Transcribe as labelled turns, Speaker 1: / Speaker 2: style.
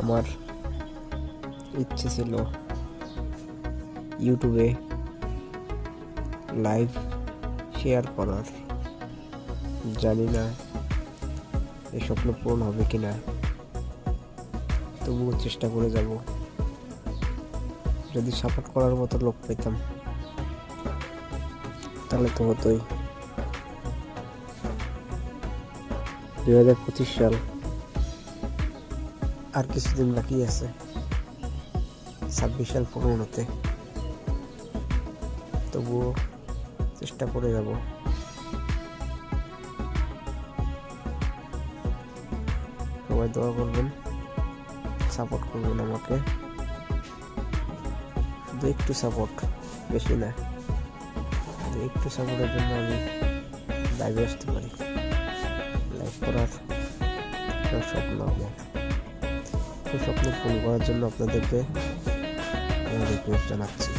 Speaker 1: আমার ইচ্ছে ছিল ইউটিউবে লাইভ শেয়ার করার। জানি না এই স্বপ্ন পূরণ হবে কিনা, তবুও চেষ্টা করে যাব। যদি সাপোর্ট করার মতো লোক পেতাম তাহলে তো হতোই। 2025 সাল আর কিছুদিন বাকি আছে 26 সাল পূরণ হতে, তবুও চেষ্টা করে যাব। সবাই দোয়া করবেন, সাপোর্ট করবেন আমাকে। শুধু একটু সাপোর্ট, বেশি না, একটু সাপোর্টের জন্য আমি লাইভে আসতে পারি। লাইভ করার স্বপ্ন আমার, সেই স্বপ্ন পূরণ করার জন্য আপনাদেরকে আমার রিকোয়েস্ট জানাচ্ছি।